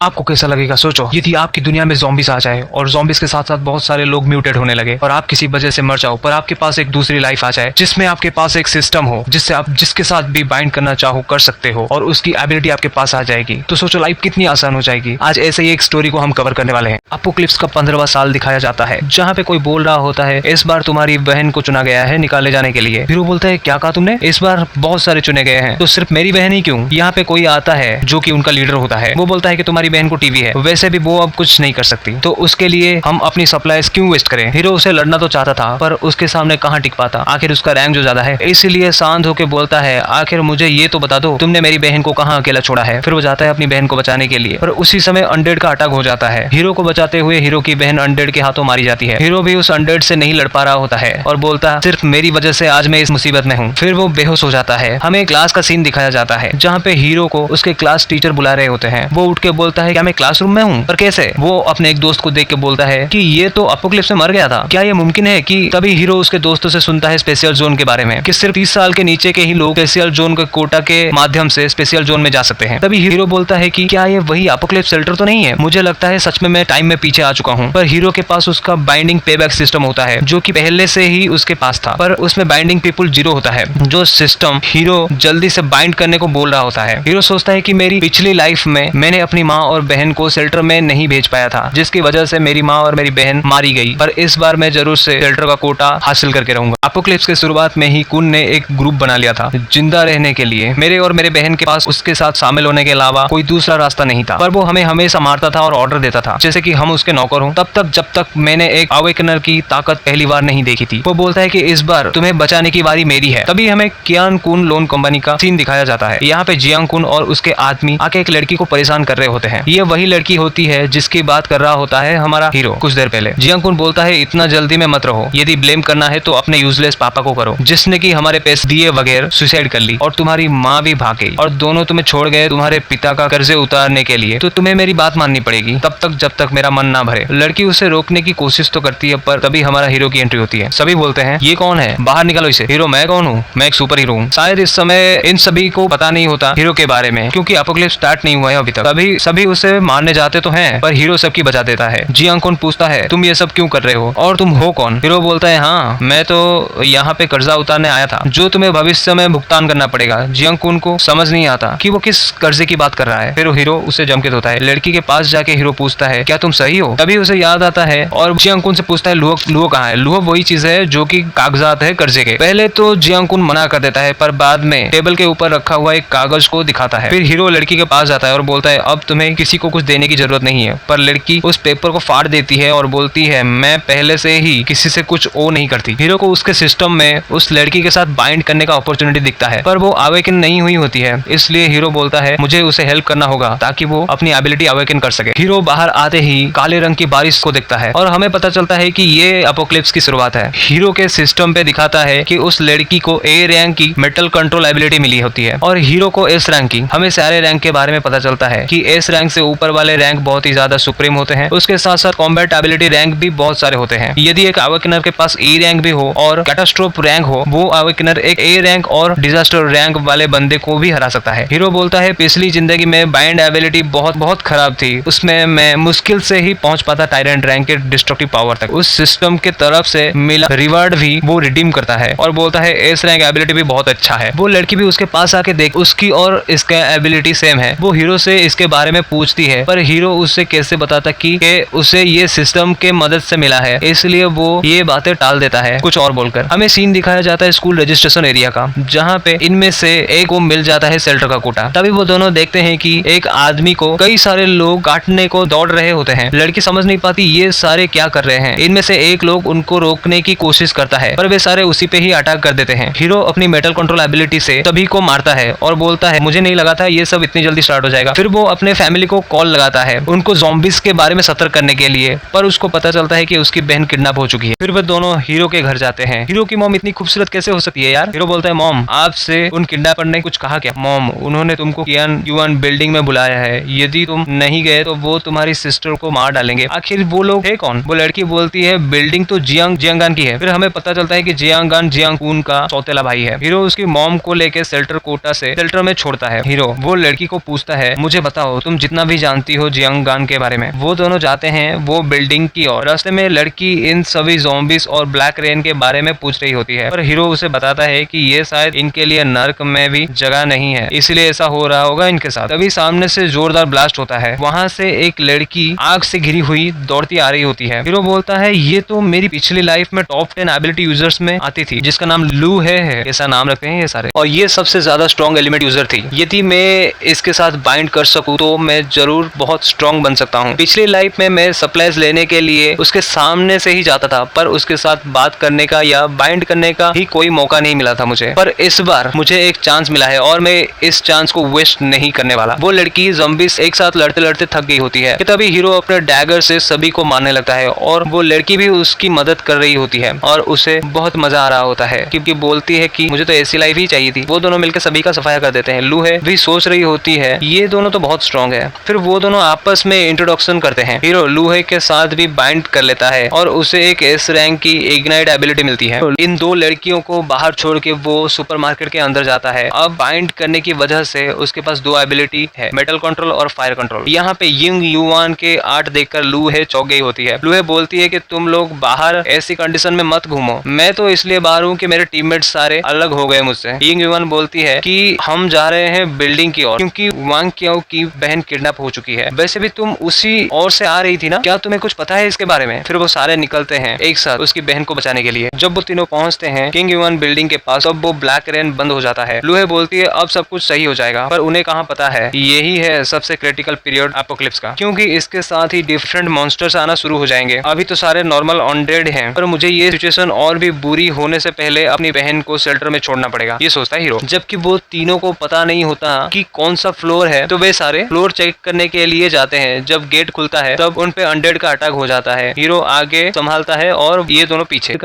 आपको कैसा लगेगा सोचो, यदि आपकी दुनिया में ज़ॉम्बीज आ जाए और ज़ॉम्बीज के साथ साथ बहुत सारे लोग म्यूटेट होने लगे और आप किसी वजह से मर जाओ, पर आपके पास एक दूसरी लाइफ आ जाए जिसमें आपके पास एक सिस्टम हो जिससे आप जिसके साथ भी बाइंड करना चाहो कर सकते हो और उसकी एबिलिटी आपके पास आ जाएगी, तो सोचो लाइफ कितनी आसान हो जाएगी। आज ऐसे ही एक स्टोरी को हम कवर करने वाले हैं। अपोकलिप्स का 15वां साल दिखाया जाता है जहाँ पे कोई बोल रहा होता है इस बार तुम्हारी बहन को चुना गया है निकाले जाने के लिए। फिर वो बोलता है क्या कहा तुमने, इस बार बहुत सारे चुने गए हैं तो सिर्फ मेरी बहन ही क्यों। यहाँ पे कोई आता है जो कि उनका लीडर होता है, वो बोलता है कि तुम्हारी बहन को टीवी है, वैसे भी वो अब कुछ नहीं कर सकती, तो उसके लिए हम अपनी सप्लाईज क्यों वेस्ट करें। हीरो उसे लड़ना तो चाहता था पर उसके सामने कहाँ टिक पाता, आखिर उसका रैंक जो ज्यादा है, इसीलिए शांत होकर बोलता है आखिर मुझे ये तो बता दो तुमने मेरी बहन को कहाँ अकेला छोड़ा है। फिर वो जाता है अपनी बहन को बचाने के लिए, पर उसी समय अनडेड का अटैक हो जाता है। हीरो को बचाते हुए हीरो की बहन अनडेड के हाथों मारी जाती है। हीरो भी उस अनडेड से नहीं लड़ पा रहा होता है और बोलता है सिर्फ मेरी वजह से आज मैं इस मुसीबत में हूँ। फिर वो बेहोश हो जाता है। हमें क्लास का सीन दिखाया जाता है जहाँ पे हीरो को उसके क्लास टीचर बुला रहे होते हैं। वो उठ के बोलता है क्या मैं क्लासरूम में हूँ, पर कैसे। वो अपने एक दोस्त को देख के बोलता है कि ये तो अपोकलिप्स में मर गया था, क्या ये मुमकिन है कि तभी हीरो उसके दोस्तों से सुनता है स्पेशल जोन के बारे में कि सिर्फ 30 साल के नीचे के ही लोग स्पेशल जोन के कोटा के माध्यम से स्पेशल जोन में जा सकते हैं। तभी हीरो बोलता है कि क्या ये वही अपोकलिप्स शेल्टर तो नहीं है, मुझे लगता है सच में मैं टाइम में पीछे आ चुका हूँ। पर हीरो के पास उसका बाइंडिंग पेबैक सिस्टम होता है जो कि पहले से ही उसके पास था, पर उसमें बाइंडिंग पीपुल 0 होता है, जो सिस्टम हीरो जल्दी से बाइंड करने को बोल रहा होता है। हीरो सोचता है कि मेरी पिछली लाइफ में मैंने अपनी माँ और बहन को शेल्टर में नहीं भेज पाया था जिसकी वजह से मेरी माँ और मेरी बहन मारी गई, पर इस बार मैं जरूर से शेल्टर का कोटा हासिल करके रहूंगा। अपोकलिप्स के शुरुआत में ही कुन ने एक ग्रुप बना लिया था जिंदा रहने के लिए। मेरे और मेरे बहन के पास उसके साथ शामिल होने के अलावा कोई दूसरा रास्ता नहीं था, पर वो हमें हमेशा मारता था और ऑर्डर देता था जैसे कि हम उसके नौकर हों, तब तक जब तक मैंने एक अवेकनर की ताकत पहली बार नहीं देखी थी। वो बोलता है कि इस बार तुम्हें बचाने की बारी मेरी है। तभी हमें कियान कुन लोन कंपनी का सीन दिखाया जाता है। यहाँ पे जियांग कुन और उसके आदमी आके एक लड़की को परेशान कर रहे होते हैं। ये वही लड़की होती है जिसकी बात कर रहा होता है हमारा हीरो कुछ देर पहले। जियांग कुन बोलता है इतना जल्दी में मत रहो, यदि ब्लेम करना है तो अपने यूजलेस पापा को करो जिसने कि हमारे पैसे दिए बगैर सुसाइड कर ली और तुम्हारी माँ भी भाग गई और दोनों तुम्हें छोड़ गए तुम्हारे पिता का कर्जे उतारने के लिए, तो तुम्हें मेरी बात माननी पड़ेगी तब तक जब तक मेरा मन ना भरे। लड़की उसे रोकने की कोशिश तो करती है पर तभी हमारा हीरो की एंट्री होती है। सभी बोलते हैं ये कौन है, बाहर निकालो इसे। हीरो मैं कौन हूँ, मैं एक सुपर हीरो हूँ। शायद इस समय इन सभी को पता नहीं होता हीरो के बारे में क्योंकि अपोकलिप्स स्टार्ट नहीं हुआ है अभी तक। अभी सभी उसे मारने जाते तो हैं पर हीरो सबकी बचा देता है। जियांग कुन पूछता है तुम ये सब क्यों कर रहे हो और तुम हो कौन। हीरो बोलता है हाँ मैं तो यहाँ पे कर्जा उतारने आया था जो तुम्हें भविष्य में भुगतान करना पड़ेगा। जियांग कुन को समझ नहीं आता कि वो किस कर्जे की बात कर रहा है। फिर हीरो उसे जम के धोता है। लड़की के पास जाके हीरो पूछता है क्या तुम सही हो। तभी उसे याद आता है और जियांग कुन से पूछता है लुहो कहाँ है। लुहो वही चीज है जो कि कागजात है कर्जे के। पहले तो जियांग कुन मना कर देता है पर बाद में टेबल के ऊपर रखा हुआ एक कागज को दिखाता है। फिर हीरो लड़की के पास जाता है और बोलता है अब तुम्हें किसी को कुछ देने की जरूरत नहीं है, पर लड़की उस पेपर को फाड़ देती है और बोलती है मैं पहले से ही किसी से कुछ ओ नहीं करती। हीरो को उसके सिस्टम में उस लड़की के साथ बाइंड करने का अपॉर्चुनिटी दिखता है पर वो अवेकन नहीं हुई होती है, इसलिए हीरो बोलता है मुझे उसे हेल्प करना होगा ताकि वो अपनी एबिलिटी अवेकन कर सके। हीरो बाहर आते ही काले रंग की बारिश को देखता है और हमें पता चलता है कि ये अपोकलिप्स की शुरुआत है। हीरो के सिस्टम पे दिखाता है कि उस लड़की को ए रैंक की मेटल कंट्रोल एबिलिटी मिली होती है और हीरो को एस रैंक की। हमें सारे रैंक के बारे में पता चलता है कि एस रैंक से ऊपर वाले रैंक बहुत ही ज्यादा सुप्रीम होते हैं। उसके साथ साथ कॉम्बैट एबिलिटी रैंक भी बहुत सारे होते हैं। यदि एक अवेकनर के पास ए रैंक भी हो और कैटास्ट्रोफ रैंक हो, वो अवेकनर एक ए रैंक और डिजास्टर रैंक वाले बंदे को भी हरा सकता है। हीरो बोलता है पिछली जिंदगी में बाइंड एबिलिटी बहुत खराब थी, उसमें मैं मुश्किल से ही पहुंच पाता टायरेंट रैंक के डिस्ट्रक्टिव पावर तक। उस सिस्टम के तरफ से मिला रिवार्ड भी वो रिडीम करता है और बोलता है एस रैंक एबिलिटी भी बहुत अच्छा है। वो लड़की भी उसके पास आके देख उसकी और इसका एबिलिटी सेम है। वो हीरो से इसके बारे में पूछती है पर हीरो उससे कैसे बताता कि उसे ये सिस्टम के मदद से मिला है, इसलिए वो ये बातें टाल देता है कुछ और बोलकर। हमें सीन दिखाया जाता है स्कूल रजिस्ट्रेशन एरिया का जहाँ पे इनमें से एक को मिल जाता है शेल्टर का कोटा। तभी वो दोनों देखते हैं कि एक आदमी को कई सारे लोग काटने को दौड़ रहे होते हैं। लड़की समझ नहीं पाती ये सारे क्या कर रहे हैं। इनमें से एक लोग उनको रोकने की कोशिश करता है पर वे सारे उसी पे ही अटैक कर देते हैं। हीरो अपनी मेटल कंट्रोल एबिलिटी से सभी को मारता है और बोलता है मुझे नहीं लगा था ये सब इतनी जल्दी स्टार्ट हो जाएगा। फिर वो अपने फैमिली को कॉल लगाता है उनको ज़ॉम्बीज के बारे में सतर्क करने के लिए, पर उसको पता चलता है कि उसकी बहन किडनैप हो चुकी है। फिर वो दोनों हीरो के घर जाते हैं। हीरो की मॉम इतनी खूबसूरत कैसे हो सकती है यार। हीरो बोलता है मॉम आपसे उन किडनैपर ने कुछ कहा क्या। मॉम उन्होंने तुमको कियान युआन बिल्डिंग में बुलाया है, यदि तुम नहीं गए तो वो तुम्हारी सिस्टर को मार डालेंगे। आखिर वो लोग है कौन। वो लड़की बोलती है बिल्डिंग तो जियांगान की है। फिर हमें पता चलता है कि जियांगान जियांग कुन का सौतेला भाई है। हीरो उसकी मॉम को लेकर शेल्टर कोटा से शेल्टर में छोड़ता है। हीरो वो लड़की को पूछता है मुझे बताओ तुम जितना भी जानती हो जियांग गान के बारे में। वो दोनों जाते हैं वो बिल्डिंग की ओर। रास्ते में लड़की इन सभी ज़ॉम्बीज और ब्लैक रेन के बारे में पूछ रही होती है, पर हीरो उसे बताता है कि ये शायद इनके लिए नर्क में भी जगह नहीं है, इसलिए ऐसा हो रहा होगा इनके साथ। तभी सामने से जोरदार ब्लास्ट होता है। वहां से एक लड़की आग से घिरी हुई दौड़ती आ रही होती है। हीरो बोलता है ये तो मेरी पिछली लाइफ में टॉप 10 एबिलिटी यूजर्स में आती थी, जिसका नाम लू है ऐसा नाम रखते हैं ये सारे, और ये सबसे ज्यादा स्ट्रॉन्ग एलिमेंट यूजर थी। यदि मैं इसके साथ बाइंड कर सकूं तो मैं जरूर बहुत स्ट्रॉन्ग बन सकता हूं। पिछली लाइफ में मैं सप्लाईज लेने के लिए उसके सामने से ही जाता था, पर उसके साथ बात करने का या बाइंड करने का ही कोई मौका नहीं मिला था मुझे, पर इस बार मुझे एक चांस मिला है और मैं इस चांस को वेस्ट नहीं करने वाला। वो लड़की ज़ॉम्बीज एक साथ लड़ते लड़ते थक गई होती है कि तभी हीरो अपने डैगर से सभी को मारने लगता है और वो लड़की भी उसकी मदद कर रही होती है और उसे बहुत मजा आ रहा होता है क्योंकि बोलती है कि मुझे तो ऐसी लाइफ ही चाहिए थी। वो दोनों मिलकर सभी का सफाया कर देते हैं। लू है भी सोच रही होती है ये दोनों तो बहुत स्ट्रॉन्ग है। फिर वो दोनों आपस में इंट्रोडक्शन करते हैं। हीरो लू है के साथ भी बाइंड कर लेता है और उसे एक एस रैंक की इग्नाइट एबिलिटी मिलती है। इन दो लड़कियों को बाहर छोड़ के वो सुपरमार्केट के अंदर जाता है। अब बाइंड करने की वजह से उसके पास दो एबिलिटी है, मेटल कंट्रोल और फायर कंट्रोल। यहाँ पे यिंग युआन के आर्ट देखकर लू है चौंक गई होती है। लू है बोलती है कि तुम लोग बाहर ऐसी कंडीशन में मत घूमो, मैं तो इसलिए बाहर हूँ कि मेरे टीममेट सारे अलग हो गए मुझसे। यिंग युआन बोलती है कि हम जा रहे हैं बिल्डिंग की ओर क्योंकि वांग क्याओ की बहन किडनैप हो चुकी है। वैसे भी तुम उसी ओर से आ रही थी ना, क्या तुम्हें कुछ पता है इसके बारे में? फिर वो सारे निकलते हैं एक साथ उसकी बहन को बचाने के लिए। जब वो तीनों पहुंचते हैं किंग युआन बिल्डिंग के पास, तब वो ब्लैक रेन बंद हो जाता है। लूहे बोलती है अब सब कुछ सही हो जाएगा, पर उन्हें कहाँ पता है यही है सबसे क्रिटिकल पीरियड एपोकलिप्स का, क्योंकि इसके साथ ही डिफरेंट मॉन्स्टर्स आना शुरू हो जाएंगे। अभी तो सारे नॉर्मल अनडेड हैं, पर मुझे ये सिचुएशन और भी बुरी होने से पहले अपनी बहन को शेल्टर में छोड़ना पड़ेगा, ये सोचता है हीरो। जबकि वो तीनों को पता नहीं होता कि कौन सा फ्लोर है, तो वे सारे फ्लोर चेक करने के लिए जाते हैं। जब गेट खुलता है तब उन पे अनडेड का अटैक हो जाता है। हीरो आगे संभालता है और ये दोनों पीछे।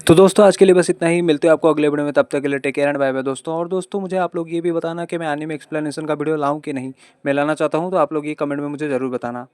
तो दोस्तों आज के लिए बस इतना ही। मिलते हैं आपको अगले वीडियो में, तब तक के लिए take care and bye bye दोस्तों। और दोस्तों मुझे आप लोग ये भी बताना कि मैं एनीमे एक्सप्लेनेशन का वीडियो लाऊं कि नहीं। मैं लाना चाहता हूं तो आप लोग ये कमेंट में मुझे ज़रूर बताना।